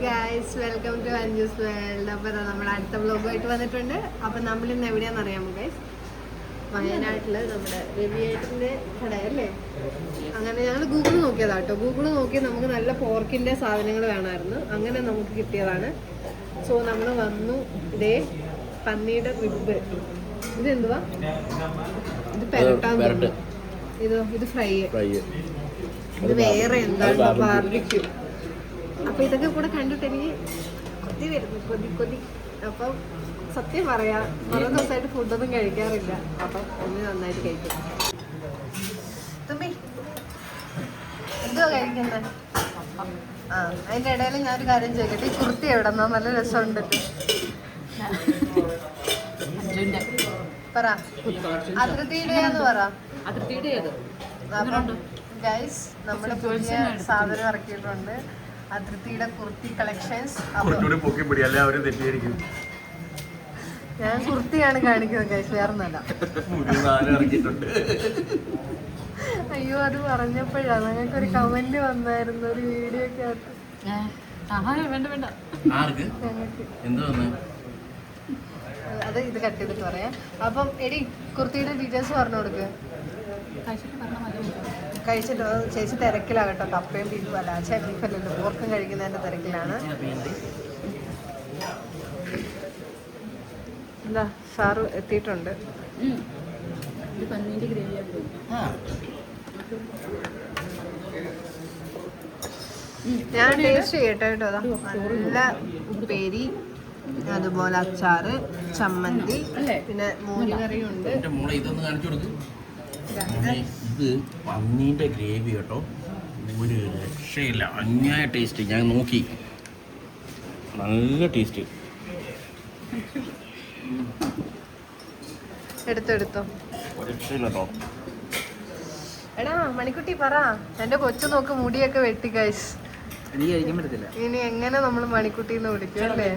Guys, welcome to Anju's world. അപ്പോൾ നമ്മൾ അടുത്ത വ്ലോഗുമായിട്ട് വന്നിട്ടുണ്ട്. അപ്പോൾ നമ്മളിന്ന് എവിടെയാണെന്ന് അറിയാമോ ഗൈസ്? വയനാട്ടിൽ നമ്മുടെ രവിയേട്ടൻ്റെ കടയല്ലേ. അങ്ങനെ ഞങ്ങൾ ഗൂഗിൾ നോക്കിയതാണ് കേട്ടോ. ഗൂഗിൾ നോക്കി നമുക്ക് നല്ല പോർക്കിൻ്റെ സാധനങ്ങൾ വേണമായിരുന്നു. അങ്ങനെ നമുക്ക് കിട്ടിയതാണ്. സോ നമ്മൾ വന്നു. ഇതേ പന്നിയുടെ റിബ്. ഇതെന്തുവാ? ഇത് പെരട്ടാൻ. ഇത് ഫ്രൈ. ഇത് വേറെ എന്താണ്? ബാർബിക്യൂ. അപ്പൊ ഇതൊക്കെ കൂടെ കണ്ടിട്ട് എനിക്ക് കൊതി വരുന്നു, കൊതി. അപ്പം സത്യം പറയാം, കുറേ ദിവസമായിട്ട് ഫുഡൊന്നും കഴിക്കാറില്ല. അപ്പം ഒന്ന് നന്നായിട്ട് കഴിക്കും. തുമ്പി എന്തുവാ കഴിക്കുന്നത്? ആ, അതിൻ്റെ ഇടയിൽ ഞാനൊരു കാര്യം ചോദിക്കട്ടെ. ഈ കുർത്തി എവിടെന്നാ? നല്ല രസമുണ്ടല്ലോ. പറ, അതിർത്തിയുടെയാന്ന് പറ. അപ്പം ഗൈസ്, നമ്മുടെ പുതിയ സാധനം ഇറക്കിയിട്ടുണ്ട്. അതിർത്തിയുടെ കുർത്തി കളക്ഷൻസ്. ഞാൻ കുർത്തിയാണ് കാണിക്കുന്നത് ഗൈസ്, വേറൊന്നല്ല. അയ്യോ, അത് പറഞ്ഞപ്പോഴാ ഞങ്ങൾക്കൊരു കമന്റ് വന്നായിരുന്നു ഒരു വീഡിയോക്ക് അകത്ത്. അത് ഇത് കട്ട് ചെയ്തിട്ട് പറയാം. അപ്പം എടി, കുർത്തിയുടെ ഡീറ്റെയിൽസ് പറഞ്ഞു കൊടുക്ക്. കഴിച്ചിട്ട് ചേച്ചി തിരക്കിലാണ് കേട്ടോ. കപ്പയും ബീഫും അല്ല, ബീഫല്ലല്ലോ, പോർക്കും കഴിക്കുന്നതിൻ്റെ തിരക്കിലാണ്. എന്താ സാറ് എത്തിയിട്ടുണ്ട്. ഞാൻ ടേസ്റ്റ് ചെയ്യട്ടെ കേട്ടോ. നല്ല ഉപ്പേരി, അതുപോലെ അച്ചാറ്, ചമ്മന്തി, പിന്നെ മോരുകറിയും ഉണ്ട്. ഇത് പന്നീൻ്റെ ഗ്രേവി കേട്ടോ, ഒരു രക്ഷയില്ല, അന്യായ ടേസ്റ്റ്. ഞാൻ നോക്കി, നല്ല ടേസ്റ്റ്. എടുത്തോ ഒരു രക്ഷയില്ല കേട്ടോ. എടാ മണിക്കുട്ടി പറ, എന്റെ കൊച്ചു നോക്ക് മുടിയൊക്കെ വെട്ടി ഗൈസ്. ഇനി എങ്ങനെ നമ്മൾ മണിക്കുട്ടിന്ന് വിളിക്കും അല്ലേ?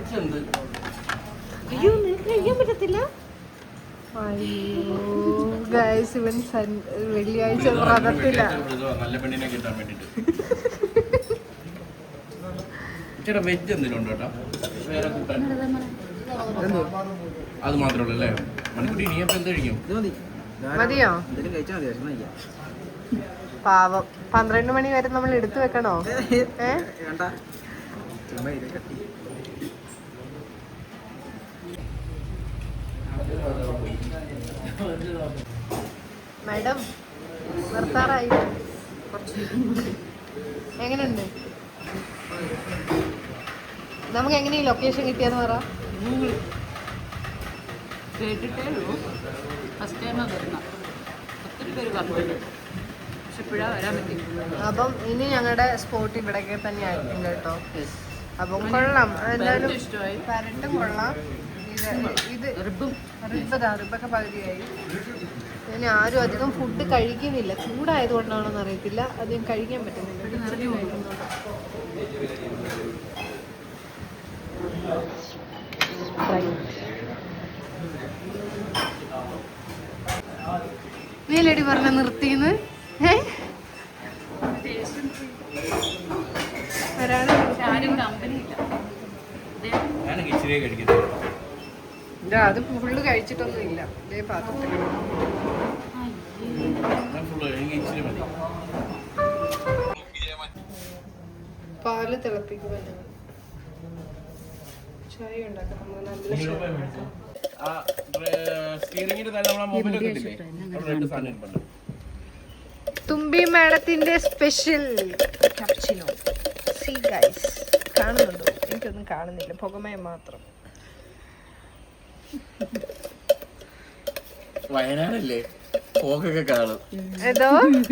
അയ്യോ, നിനക്ക് കഴിക്കാൻ പറ്റത്തില്ല. അയ്യോ ഗൈസ്, ഇവൻ വെള്ളിയാഴ്ച വ്രതത്തില്ല. വെജ് എന്തെങ്കിലും ഉണ്ടോ? അത് മാത്രമല്ലേ മണിക്കുട്ടി? നീ അപ്പൊ എന്ത് കഴിക്കും? മതിയോ? പാവം, 12 മണി വരെ നമ്മൾ എടുത്തു വെക്കണോ? മാഡം നിർത്താറായി. എങ്ങനെയുണ്ട്? നമുക്ക് എങ്ങനെ ഈ ലൊക്കേഷൻ കിട്ടിയെന്ന് പറ. കേട്ടിട്ടേ ഉള്ളൂ, ഫസ്റ്റ് ടൈമാണ് വരുന്നത്. ഒത്തിരി പേര് പറഞ്ഞിട്ടുണ്ട്, പക്ഷെ ഇപ്പോഴാണ് വരാൻ പറ്റും. അപ്പം ഇനി ഞങ്ങളുടെ സ്പോട്ട് ഇവിടേക്ക് തന്നെ ആയിരിക്കും കേട്ടോ. അപ്പം കൊള്ളാം, എന്തായാലും പരട്ടും കൊള്ളാം. ഇത് റിബൊക്കെ പകുതിയായി. പിന്നെ ആരും അധികം ഫുഡ് കഴിക്കുന്നില്ല. ചൂടായതുകൊണ്ടാണോന്ന് അറിയത്തില്ല, അധികം കഴിക്കാൻ പറ്റുന്നില്ല. നീലടി പറഞ്ഞ നിർത്തിന്ന് അത് ഫുള്ള് കഴിച്ചിട്ടൊന്നും ഇല്ല. ഇതേ പാത്രത്തിൽ പാല് തിളപ്പിക്കുക, ചായ ഉണ്ടാക്കാം. തുമ്പി മാഡത്തിന്റെ സ്പെഷ്യൽ ക്യാപ്ചിനോ. സീ ഗൈസ്, കാണുന്നുണ്ടോ? എനിക്കൊന്നും കാണുന്നില്ല, പുകമയം മാത്രം. വയനാടല്ലേ, ഫോഗൊക്കെ കാണും. ഏതോ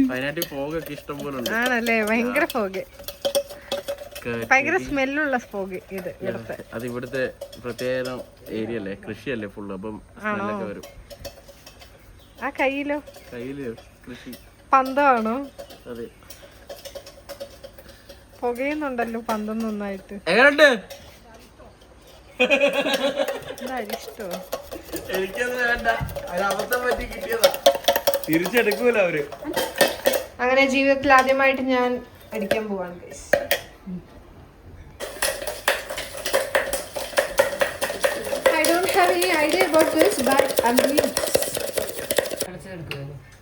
വയനാട്ടിൽ ഫോഗൊക്കെ ഇഷ്ടം പോലെ ആണല്ലേ? ഭയങ്കര ഫോഗ്, ഭയങ്കര സ്മെല്ലുള്ള ഫോഗ്. ഇത് അത് ഇവിടുത്തെ പ്രത്യേക ഏരിയ അല്ലേ, കൃഷിയല്ലേ ഫുള്ള്, അപ്പം സ്മെല്ലൊക്കെ വരും. ആ കയ്യിലോ? കയ്യില് കൃഷി പന്തമാണോ? അതെ, പുകയുന്നുണ്ടല്ലോ പന്തം നന്നായിട്ട്. എങ്ങനെയുണ്ട്? ഇഷ്ടോ? എനിക്കത് വേണ്ട, അത് അബദ്ധം പറ്റി കിട്ടിയതാ, തിരിച്ചെടുക്കൂല അവര്. അങ്ങനെ ജീവിതത്തിൽ ആദ്യമായിട്ട് ഞാൻ അടിക്കാൻ പോവാണ് guys. any idea about this, but I'm doing this.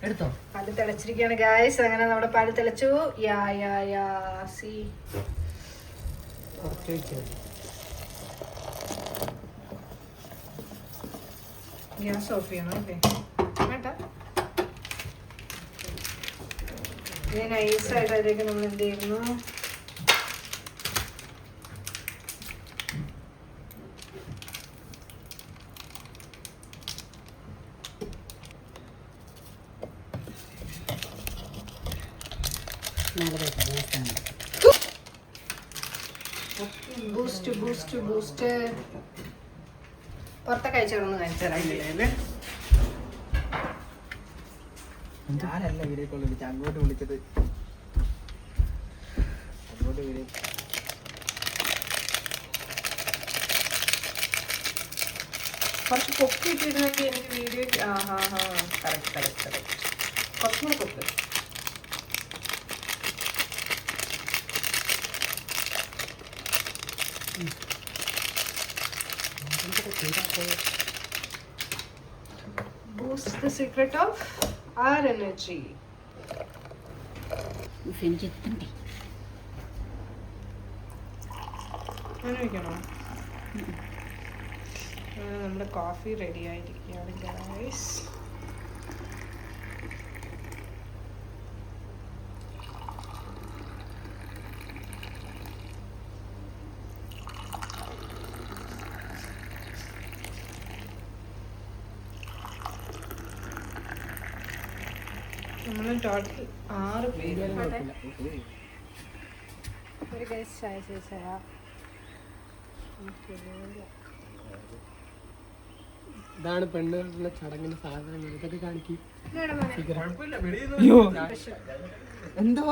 എടുത്തോ പാല് തിളച്ചിരിക്കുകയാണ് ഗായ്സ്. അങ്ങനെ നമ്മുടെ പാല് തിളച്ചു. സി ഗ്യാസ് ഓഫ് ചെയ്യണം അല്ലേ? വേണ്ട. ഇത് നൈസായിട്ട് അതിലേക്ക് നമ്മൾ എന്ത് ചെയ്യുന്നു, ബൂസ്റ്റ് ബൂസ്റ്റ് ബൂസ്റ്റ് പുറത്തൊക്കെ അയച്ചോളൊന്ന് കാണിച്ചു തരാം. ഞാനല്ല വീഡിയോ കോൾ വിളിച്ചത്, അങ്ങോട്ട് വിളിച്ചത്. അങ്ങോട്ട് വീഡിയോ കുറച്ച് കൊക്ക് ഇട്ടിരുന്നെങ്കിൽ എനിക്ക് വീഡിയോ കറക്റ്റ് കുറച്ചും കൂടെ കൊക്ക്. Boost the secret of our energy. ഫെഞ്ചെത്തണ്ടേ അങ്ങനെ വയ്ക്കണോ? നമ്മുടെ കോഫി റെഡി ആയിരിക്കുകയാണ് ഗൈസ്. നമ്മൾ ടോട്ടൽ 6 പേര്. ഒരു ഗൈസ് ചായ ചോദിച്ചാ ഇതാണ് പെണ്ണുകളുടെ ചടങ്ങിന്റെ സാധനങ്ങൾ. ഇതൊക്കെ കാണിക്കും. എന്താടാ? എന്തോ